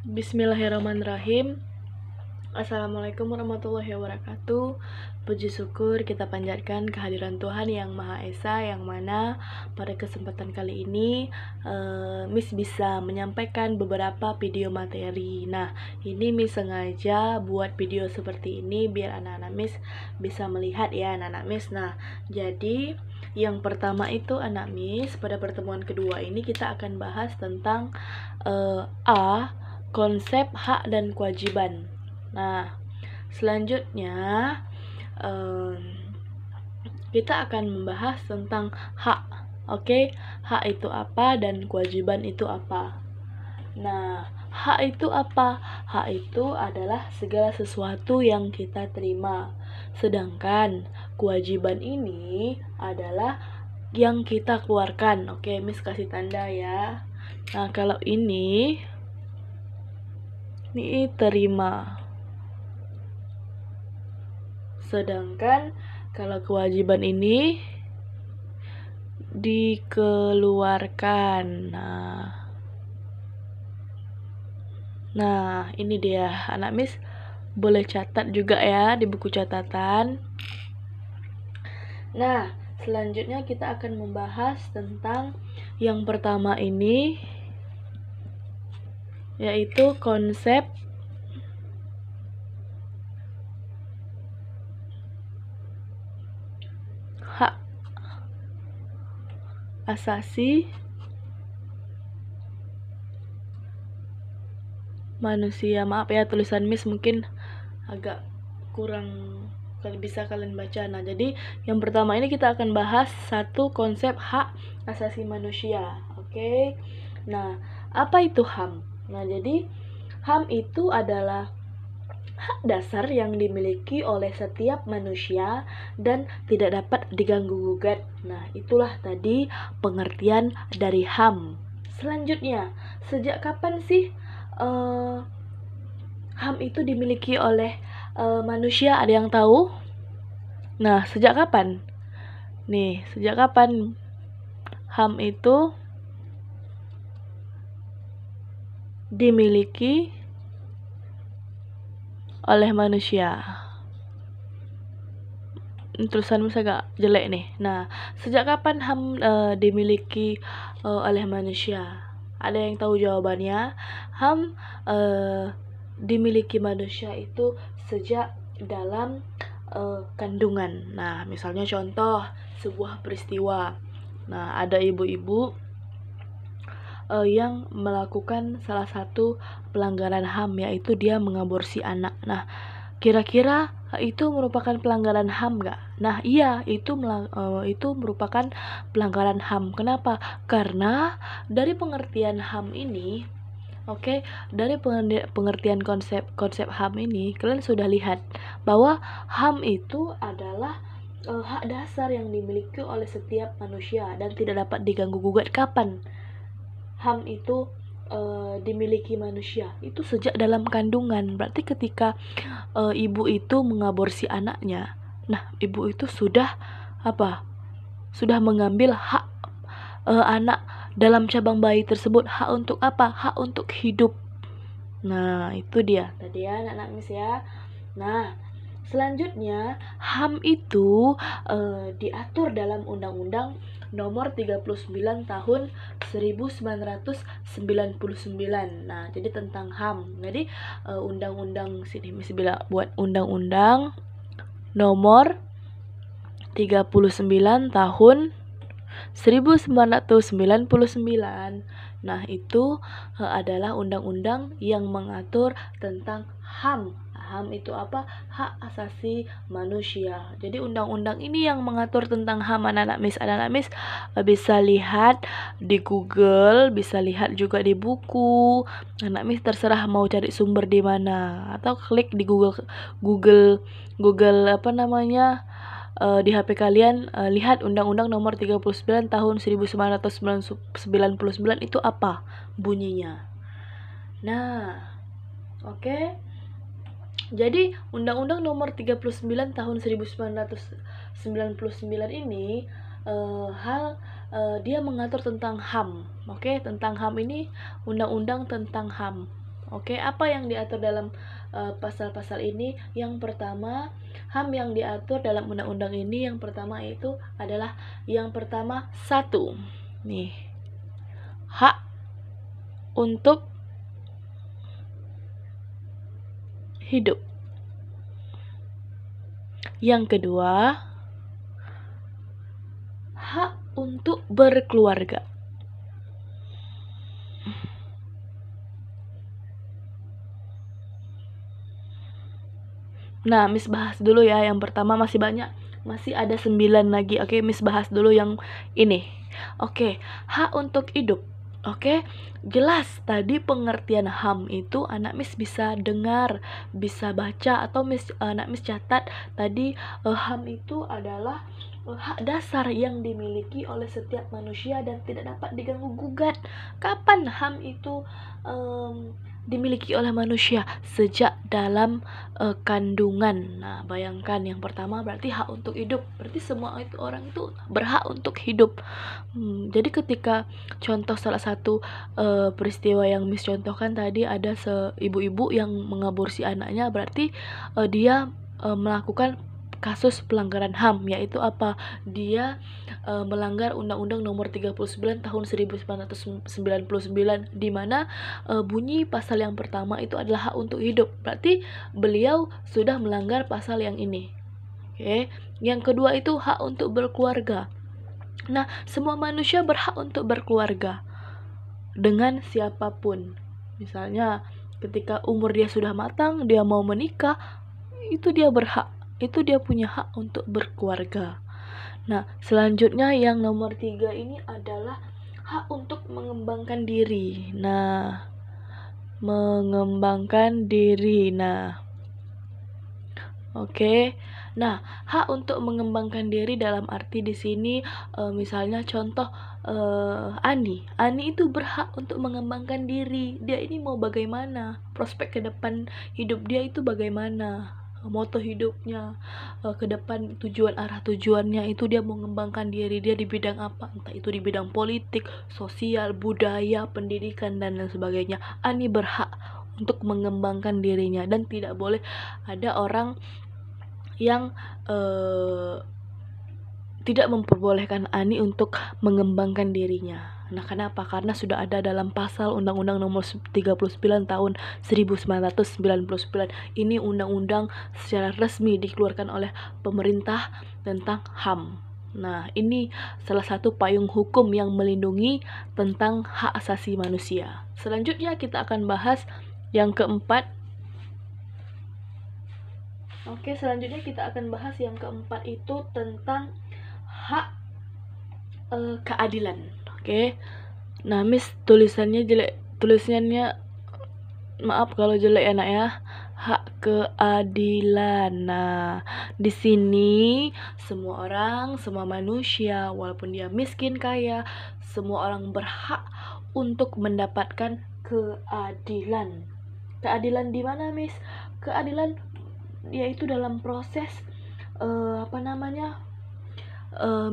Bismillahirrahmanirrahim. Assalamualaikum warahmatullahi wabarakatuh. Puji syukur kita panjatkan kehadiran Tuhan Yang Maha Esa, yang mana pada kesempatan kali ini Miss bisa menyampaikan beberapa video materi. Nah, ini Miss sengaja buat video seperti ini biar anak-anak Miss bisa melihat ya anak-anak Miss. Nah, jadi yang pertama itu anak Miss, pada pertemuan kedua ini kita akan bahas tentang konsep hak dan kewajiban. Nah, selanjutnya kita akan membahas tentang hak. Oke, hak itu apa dan kewajiban itu apa? Nah, hak itu apa? Hak itu adalah segala sesuatu yang kita terima. Sedangkan kewajiban ini adalah yang kita keluarkan. Oke, Miss kasih tanda ya. Nah, kalau ini terima. Sedangkan kalau kewajiban ini dikeluarkan. Nah, ini dia anak Miss, boleh catat juga ya di buku catatan. Nah, selanjutnya kita akan membahas tentang yang pertama ini, yaitu konsep hak asasi manusia. Maaf ya, tulisan Miss mungkin agak kurang bisa kalian baca. Nah, jadi yang pertama ini kita akan bahas satu konsep hak asasi manusia. Oke. Nah, apa itu HAM? Nah, jadi HAM itu adalah hak dasar yang dimiliki oleh setiap manusia dan tidak dapat diganggu-gugat. Nah, itulah tadi pengertian dari HAM. Selanjutnya, sejak kapan sih HAM itu dimiliki oleh manusia? Ada yang tahu? Nah, sejak kapan? Nih, sejak kapan HAM itu dimiliki oleh manusia? Tulisanmu agak jelek nih. Nah, sejak kapan HAM dimiliki oleh manusia? Ada yang tahu jawabannya? HAM dimiliki manusia itu sejak dalam kandungan. Nah, misalnya contoh sebuah peristiwa. Nah, ada ibu-ibu yang melakukan salah satu pelanggaran HAM, yaitu dia mengaborsi anak. Nah, kira-kira itu merupakan pelanggaran HAM nggak? Nah, iya, itu merupakan pelanggaran HAM. Kenapa? Karena dari pengertian HAM ini, dari pengertian konsep HAM ini, kalian sudah lihat bahwa HAM itu adalah hak dasar yang dimiliki oleh setiap manusia dan tidak dapat diganggu-gugat. Kapan HAM itu dimiliki manusia? Itu sejak dalam kandungan. Berarti ketika ibu itu mengaborsi anaknya, nah, ibu itu sudah sudah mengambil hak anak dalam cabang bayi tersebut. Hak untuk apa? Hak untuk hidup. Nah, itu dia tadi ya anak-anak Miss ya. Nah, selanjutnya HAM itu diatur dalam Undang-Undang Nomor 39 Tahun 1999. Nah, jadi tentang HAM. Jadi undang-undang sini Miss bila buat Undang-Undang Nomor 39 Tahun 1999. Nah, itu adalah undang-undang yang mengatur tentang HAM. HAM itu apa? Hak asasi manusia. Jadi undang-undang ini yang mengatur tentang HAM anak-anak Miss. Anak-anak Miss bisa lihat di Google, bisa lihat juga di buku. Anak Miss terserah mau cari sumber di mana, atau klik di Google di HP kalian, lihat Undang-Undang Nomor 39 Tahun 1999 itu apa bunyinya. Nah, oke. Jadi Undang-Undang Nomor 39 Tahun 1999 ini dia mengatur tentang HAM. Tentang HAM ini undang-undang tentang HAM. Oke, apa yang diatur dalam pasal-pasal ini? Yang pertama, HAM yang diatur dalam undang-undang ini yang pertama itu adalah yang pertama satu. Nih, hak untuk hidup. Yang kedua, hak untuk berkeluarga. Nah, Miss bahas dulu ya. Yang pertama masih banyak. Masih ada 9 lagi. Oke, Miss bahas dulu yang ini. Oke, hak untuk hidup. Oke, jelas tadi pengertian HAM itu anak Miss bisa dengar, bisa baca, atau anak Miss catat tadi HAM itu adalah hak dasar yang dimiliki oleh setiap manusia dan tidak dapat diganggu gugat. Kapan HAM itu dimiliki oleh manusia? Sejak dalam kandungan. Nah, bayangkan yang pertama berarti hak untuk hidup. Berarti semua itu orang itu berhak untuk hidup. Jadi ketika contoh salah satu peristiwa yang Miss contohkan tadi, ada ibu-ibu yang mengaborsi anaknya, berarti dia melakukan kasus pelanggaran HAM, yaitu apa? Dia melanggar Undang-Undang Nomor 39 Tahun 1999, di mana bunyi pasal yang pertama itu adalah hak untuk hidup. Berarti beliau sudah melanggar pasal yang ini. Oke. Yang kedua itu hak untuk berkeluarga. Nah, semua manusia berhak untuk berkeluarga dengan siapapun. Misalnya ketika umur dia sudah matang, dia mau menikah, itu dia berhak. Itu dia punya hak untuk berkeluarga. Nah, selanjutnya yang nomor 3 ini adalah hak untuk mengembangkan diri. Nah, mengembangkan diri. Nah, oke. Nah, hak untuk mengembangkan diri dalam arti di sini misalnya contoh Ani itu berhak untuk mengembangkan diri. Dia ini mau bagaimana? Prospek ke depan hidup dia itu bagaimana? Moto hidupnya ke depan, arah tujuannya itu dia mau mengembangkan diri dia di bidang apa, entah itu di bidang politik, sosial, budaya, pendidikan, dan lain sebagainya. Ani berhak untuk mengembangkan dirinya dan tidak boleh ada orang yang tidak memperbolehkan Ani untuk mengembangkan dirinya. Nah, kenapa? Karena sudah ada dalam pasal Undang-Undang Nomor 39 Tahun 1999. Ini undang-undang secara resmi dikeluarkan oleh pemerintah tentang HAM. Nah, ini salah satu payung hukum yang melindungi tentang hak asasi manusia. Selanjutnya kita akan bahas yang keempat. Oke, selanjutnya kita akan bahas yang keempat itu tentang hak keadilan. Oke. Nah, Miss tulisannya jelek. Tulisannya maaf kalau jelek ya, Nak ya. Hak keadilan. Nah, di sini semua orang, semua manusia, walaupun dia miskin kaya, semua orang berhak untuk mendapatkan keadilan. Keadilan di mana, Miss? Keadilan yaitu dalam proses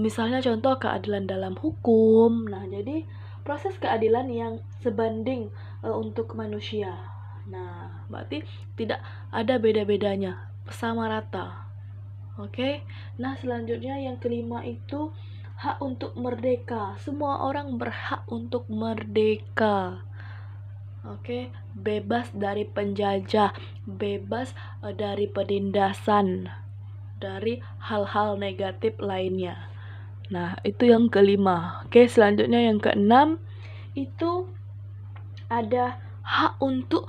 misalnya contoh keadilan dalam hukum. Nah, jadi proses keadilan yang sebanding untuk manusia. Nah, berarti tidak ada beda-bedanya, sama rata. Oke. Nah, selanjutnya yang kelima itu hak untuk merdeka. Semua orang berhak untuk merdeka. Oke, bebas dari penjajah, bebas dari penindasan, dari hal-hal negatif lainnya. Nah, itu yang kelima. Oke, selanjutnya yang keenam itu ada hak untuk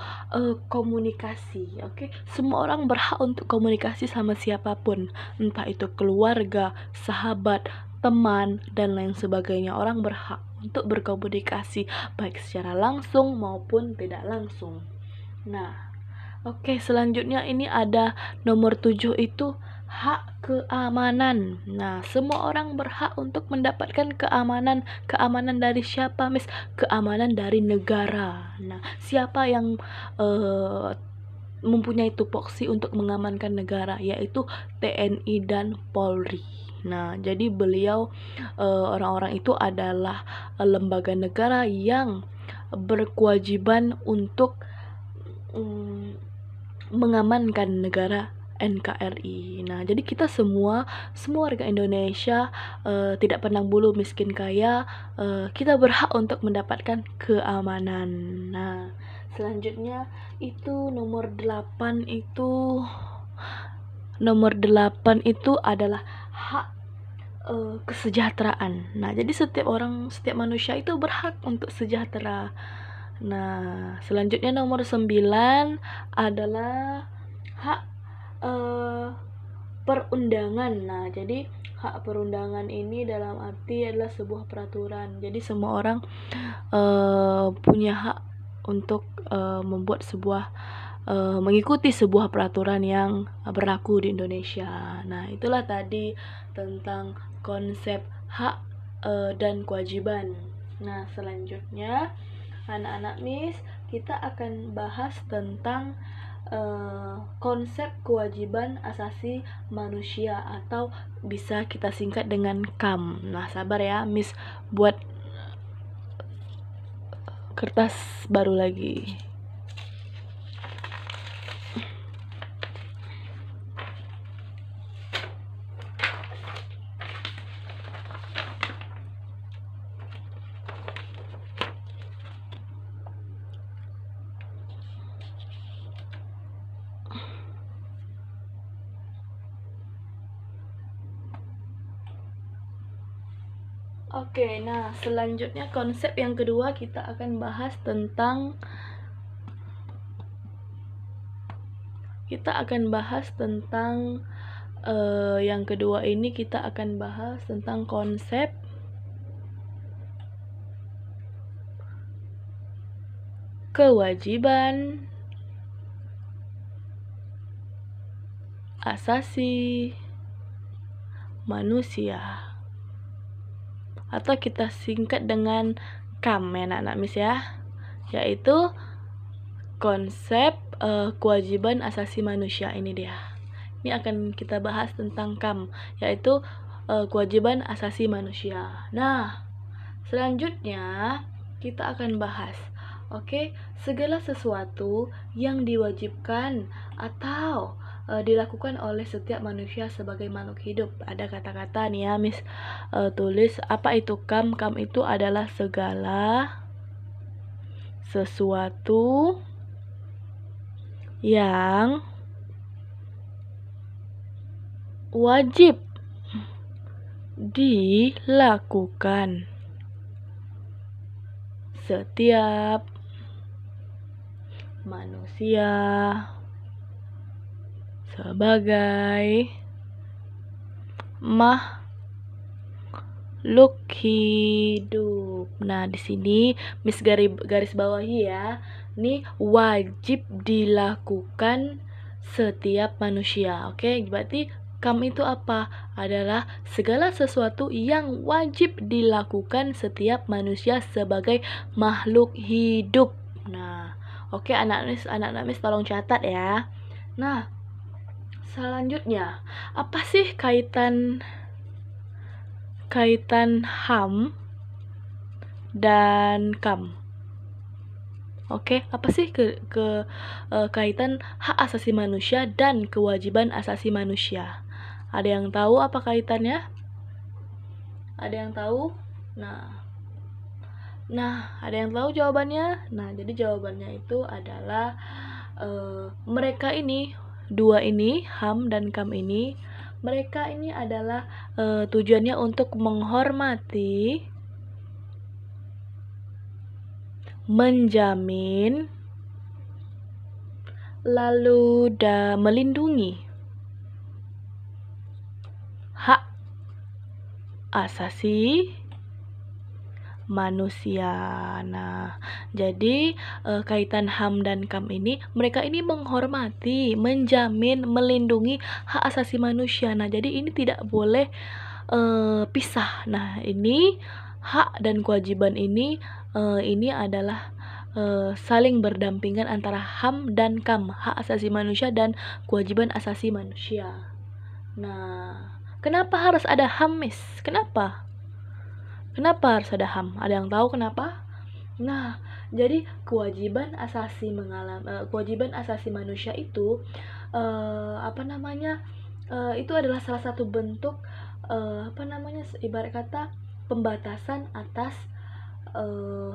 komunikasi. Oke, semua orang berhak untuk komunikasi sama siapapun, entah itu keluarga, sahabat, teman, dan lain sebagainya. Orang berhak untuk berkomunikasi baik secara langsung maupun tidak langsung. Nah, oke, selanjutnya ini ada nomor 7 itu hak keamanan. Nah, semua orang berhak untuk mendapatkan keamanan. Keamanan dari siapa, Miss? Keamanan dari negara. Nah, siapa yang mempunyai tupoksi untuk mengamankan negara, yaitu TNI dan Polri. Nah, jadi beliau orang-orang itu adalah lembaga negara yang berkewajiban untuk mengamankan negara NKRI. Nah, jadi kita semua warga Indonesia, tidak pandang bulu miskin kaya, kita berhak untuk mendapatkan keamanan. Nah, selanjutnya itu nomor 8 itu adalah hak kesejahteraan. Nah, jadi setiap manusia itu berhak untuk sejahtera. Nah, selanjutnya nomor 9 adalah hak perundangan. Nah, jadi hak perundangan ini dalam arti adalah sebuah peraturan. Jadi semua orang punya hak untuk mengikuti sebuah peraturan yang berlaku di Indonesia. Nah, itulah tadi tentang konsep hak dan kewajiban. Nah, selanjutnya anak-anak Miss, kita akan bahas tentang konsep kewajiban asasi manusia atau bisa kita singkat dengan KAM. Nah, sabar ya, Miss buat kertas baru lagi. Oke, nah selanjutnya konsep yang kedua kita akan bahas tentang yang kedua ini kita akan bahas tentang konsep kewajiban asasi manusia atau kita singkat dengan KAM ya anak-anak Miss ya, yaitu konsep kewajiban asasi manusia. Ini dia, ini akan kita bahas tentang KAM, yaitu kewajiban asasi manusia. Nah, selanjutnya kita akan bahas segala sesuatu yang diwajibkan atau dilakukan oleh setiap manusia sebagai makhluk hidup. Ada kata-kata nih ya Miss tulis, apa itu KAM? KAM itu adalah segala sesuatu yang wajib dilakukan setiap manusia sebagai makhluk hidup. Nah, di sini Miss garis bawahi ya. Ini wajib dilakukan setiap manusia. Oke, berarti KAM itu apa? Adalah segala sesuatu yang wajib dilakukan setiap manusia sebagai makhluk hidup. Nah, oke anak-anak Miss tolong catat ya. Nah, selanjutnya, apa sih kaitan HAM dan KAM? Oke, apa sih kaitan hak asasi manusia dan kewajiban asasi manusia? Ada yang tahu apa kaitannya? Ada yang tahu? Nah, ada yang tahu jawabannya? Nah, jadi jawabannya itu adalah mereka ini, dua ini, HAM dan KAM ini, mereka ini adalah tujuannya untuk menghormati, menjamin, lalu melindungi hak asasi manusia. Nah, jadi kaitan HAM dan KAM ini, mereka ini menghormati, menjamin, melindungi hak asasi manusia. Nah, jadi ini tidak boleh pisah. Nah, ini hak dan kewajiban ini adalah saling berdampingan antara HAM dan KAM, hak asasi manusia dan kewajiban asasi manusia. Nah, kenapa harus ada HAM, Miss? Kenapa harus ada HAM? Ada yang tahu kenapa? Nah, Jadi kewajiban asasi manusia itu itu adalah salah satu bentuk ibarat kata pembatasan atas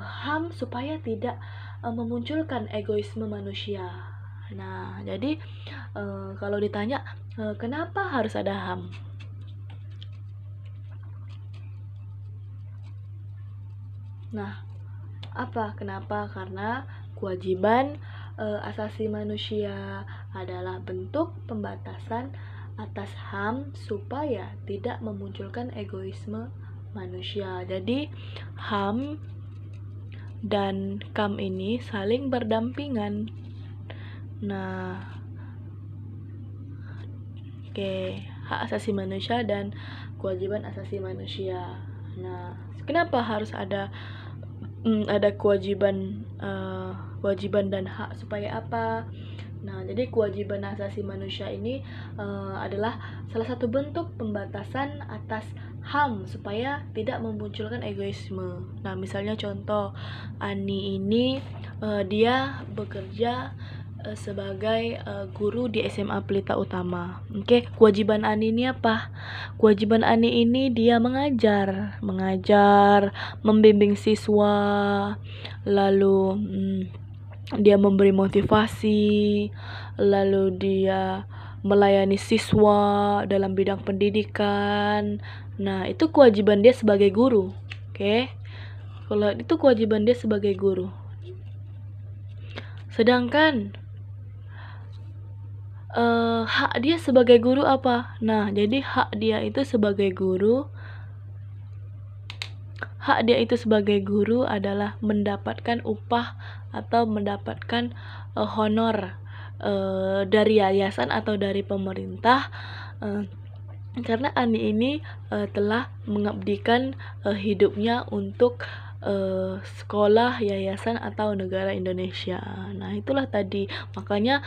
HAM supaya tidak memunculkan egoisme manusia. Nah, jadi kalau ditanya kenapa harus ada HAM? Nah, kenapa? Karena kewajiban asasi manusia adalah bentuk pembatasan atas HAM supaya tidak memunculkan egoisme manusia. Jadi HAM dan KAM ini saling berdampingan. Nah, hak asasi manusia dan kewajiban asasi manusia. Nah, kenapa harus ada kewajiban dan hak, supaya apa? Nah, jadi kewajiban asasi manusia ini adalah salah satu bentuk pembatasan atas HAM supaya tidak memunculkan egoisme. Nah, misalnya contoh, Ani ini dia bekerja sebagai guru di SMA Pelita Utama. Kewajiban Ani ini apa? Kewajiban Ani ini dia mengajar, membimbing siswa, lalu dia memberi motivasi, lalu dia melayani siswa dalam bidang pendidikan. Nah, itu kewajiban dia sebagai guru. Kalau itu kewajiban dia sebagai guru. Sedangkan hak dia sebagai guru apa? Nah, jadi hak dia itu sebagai guru adalah mendapatkan upah atau mendapatkan honor dari yayasan atau dari pemerintah, karena Ani ini telah mengabdikan hidupnya untuk sekolah, yayasan, atau negara Indonesia. Nah, itulah tadi, makanya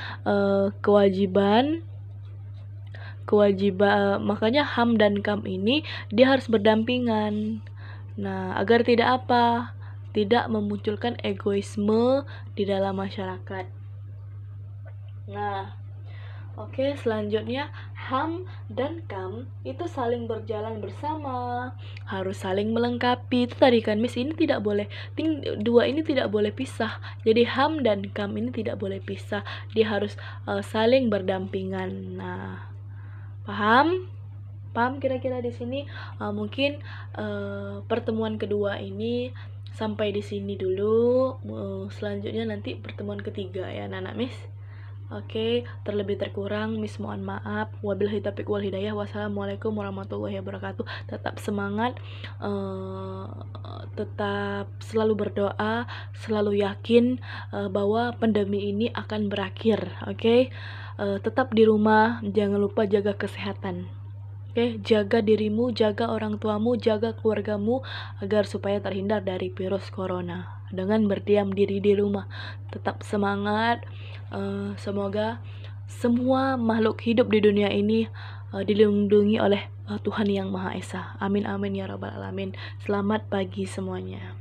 makanya HAM dan KAM ini dia harus berdampingan. Nah, agar tidak memunculkan egoisme di dalam masyarakat. Nah, selanjutnya HAM dan KAM itu saling berjalan bersama, harus saling melengkapi. Itu tadi kan Miss, ini tidak boleh, dua ini tidak boleh pisah. Jadi HAM dan KAM ini tidak boleh pisah, dia harus saling berdampingan. Nah, paham kira-kira di sini? Mungkin pertemuan kedua ini sampai di sini dulu. Selanjutnya nanti pertemuan ketiga ya anak-anak Miss. Terlebih terkurang Miss mohon maaf. Wabillahi taufiq wal hidayah. Wassalamualaikum warahmatullahi wabarakatuh. Tetap semangat, tetap selalu berdoa, selalu yakin bahwa pandemi ini akan berakhir. Tetap di rumah, jangan lupa jaga kesehatan. Jaga dirimu, jaga orang tuamu, jaga keluargamu agar supaya terhindar dari virus corona dengan berdiam diri di rumah. Tetap semangat. Semoga semua makhluk hidup di dunia ini dilindungi oleh Tuhan Yang Maha Esa. Amin amin ya rabbal alamin. Selamat pagi semuanya.